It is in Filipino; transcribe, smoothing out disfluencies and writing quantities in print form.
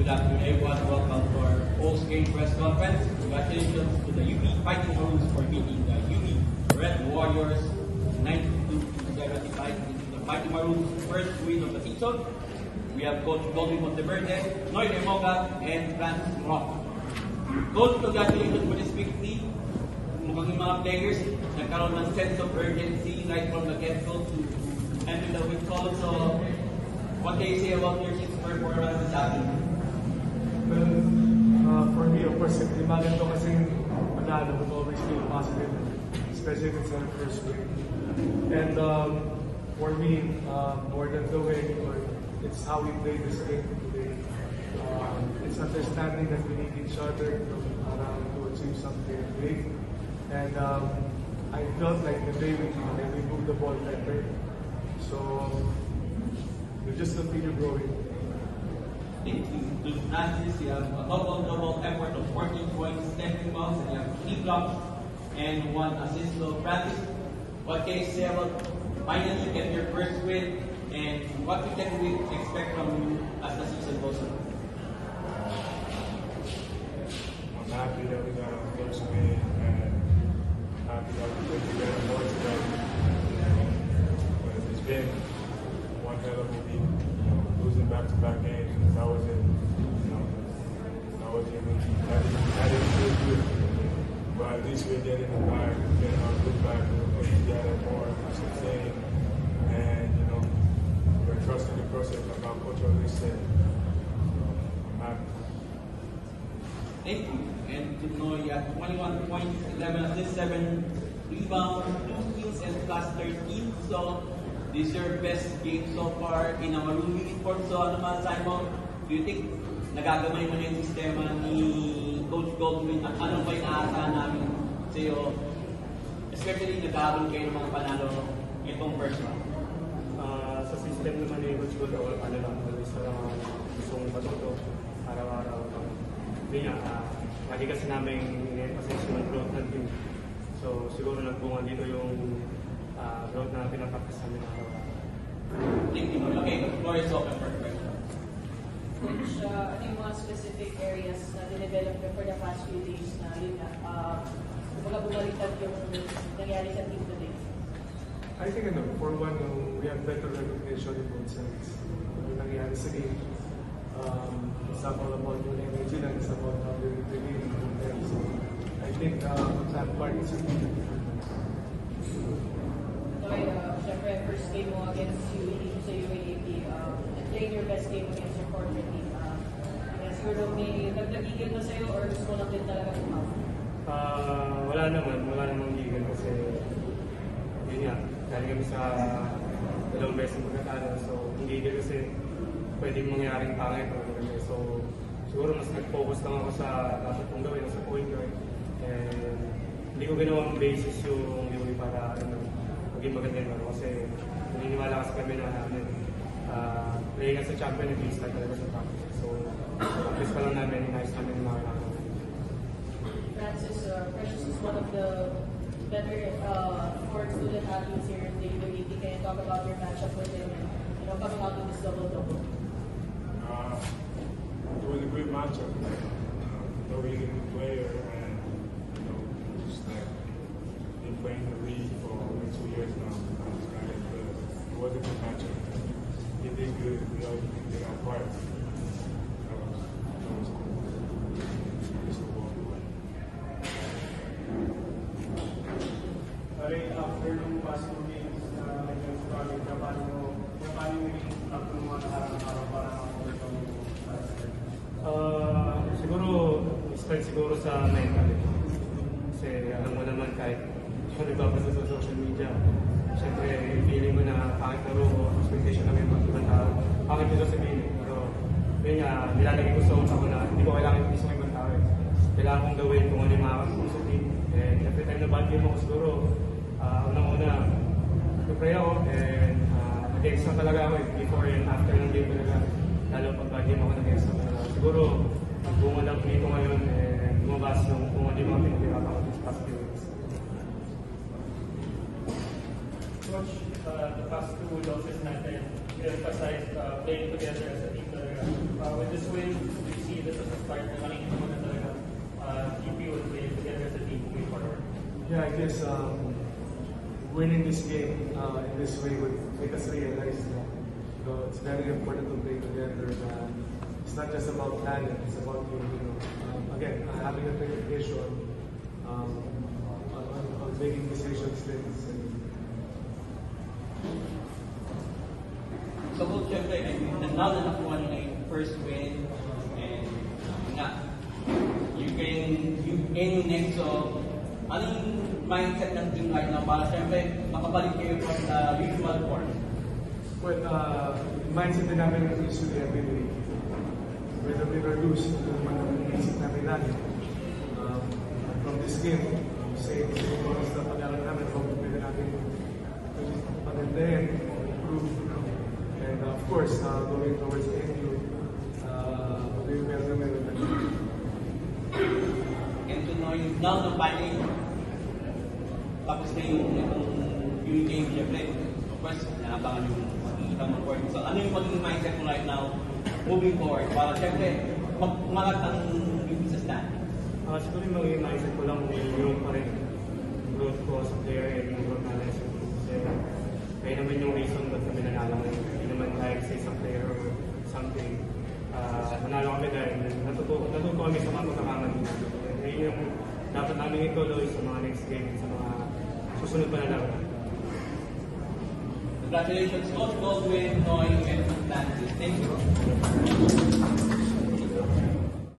Good afternoon, everyone. Welcome to our post-game press conference. Congratulations to the UP Fighting Maroons for beating the UP Red Warriors 92-75. This is the Fighting Maroons' first win of the season. We have Coach Goldwyn Monteverde, Noy Emoga, and Francis Rock. Coach, congratulations for this victory. Mukhang yung mga players nagkaroon ng sense of urgency right from the get-go to enter the win call. So, what can you say about your team's performance this afternoon? Well, for me, of course, imagine to kasing manalo would always feel positive, especially if it's our first win. And for me, more than the win, it's how we play this game today. It's understanding that we need each other to achieve something great. And I felt like the day we moved the ball better. So we just continue growing. Thank you. To Francis, you have a double effort of 14 points, 10 rebounds, and you have 3 blocks and 1 assist. So Francis, what can you say about finally getting your first win, and what we can expect from you as the season goes on? I'm happy that we got our first win, and happy that we put together more today. But it's been one hell of a week. Losing back-to-back games, that didn't feel good. But at least we're getting it back, getting our good back, we're putting together more as a team, and we're trusting the process like our coach always said. I'm happy. Thank you. And to know you have 21 points, 11 assists, 7 rebounds, 2 steals, and plus 13. So this is your best game so far in a Maroon uniform. So ano man, Simon, do you think nagagamay mo na yung sistema ni Coach Goldwyn at ano ba yung aasahan namin sa iyo? Especially nagkaroon kayo ng mga panalo itong first round. Sa system naman ni Coach Goldwyn, ano lang, always na lang gustong matuto araw-araw. Hindi nga, lagi kasi namin in-emphasize yung growth ng team. So siguro nagbunga dito yung growth na pinapaktas namin araw-araw. Thank you. Okay, the floor is open for questions. Coach, ano yung mga specific areas na dinevelop for the past few days na yun na, bumaliktad yung nangyari sa team today? I think for one, we have better recognition in both sides. Yung nangyari sa game, it's not all about yung energy lang, it's about how we're really there. So I think that part is important. Siyempre, first game mo against UAP sa UAP, and playing your best game against your former team. Siguro may nagigil na sa'yo or gusto mo lang din talaga kumama? Wala namang gigil kasi yun nga, galing kami sa dalawang beses ng pagkatalo. So, hindi gigil kasi pwedeng mangyaring pangit. So, siguro mas nag-focus lang ako sa dapat kong gawin, sa point guard. And hindi ko ginawang basis yung UAP para maging maganda yun. Kasi naniniwala kasi kami na playing as a champion at least like talaga sa practice. So, practice pa lang namin, inayos namin yung mga kailangan. Francis, Precious is one of the better foreign student athletes here in the UAP. Can you talk about your matchup with him and coming out with this double-double? It was a great matchup. He's a good player, and just like been playing the league for over 2 years now. It was a good matchup. He did good. We all did our part. That was cool. Just a walk away. After yung past 2 games na nag-struggle ka, paano yung impact ng mga araw para overcome yung siguro, start siguro sa mental. Kasi alam mo naman kahit siya nagbabasa sa social media, siyempre feeling mo na pangit na roho, expectation namin mga ibang tao. Pangit ko sabihin pero yun nga, nilalagay ko sa utak ko na hindi ko kailangan yung isang ibang tao. Kailangan kong gawin kung ano yung makakasama sa team. And every time na bad game ako siguro, unang-una, nag-pray ako and nag-extra talaga ako before and after ng game talaga. Lalo pag bad game ako nag-extra talaga. Siguro, nagbunga lang dito ngayon and lumabas yung kung ano yung mga pinag-irapan ko this past few weeks. Coach, the past 2 losses natin, you emphasized playing together as a team talaga. With this win, start na makikita mo na talaga UP will play together as a team moving forward? Yeah, I guess winning this game in this way would make us realize that it's very important to play together. It's not just about talent; it's about again having a communication on making decisions. So, Coach, syempre, now na nakuha nyo na yung first win, and you aim next, so anong mindset ng team right now para syempre makabalik kayo from the usual form? Well, mindset din namin usually every day. Whether we or lose, ito naman ang mindset namin lagi. From this game, same oras na pag-aral namin, kung pwede natin pagandahin, improve. And of course, going towards the end, we will remember that. And to know yung now na finally tapos na yung game, syempre, of course, naabangan yung makikita mo forward. So, ano yung magiging mindset mo right now moving forward para syempre umangat ang UP sa stand? Siguro yung magiging mindset ko lang yung pa rin growth ko as a player and yung growth na lesson. Kasi kaya naman yung reason ba't kami nanalo ngayon. Hindi naman dahil sa isang player or something. Manalo kami dahil natuto kami sa mga pagkakamali namin. Kaya yung dapat namin ituloy sa mga next game, sa mga susunod pa na laban. Congratulations, Coach Goldwyn, Noy, and Francis. Thank you.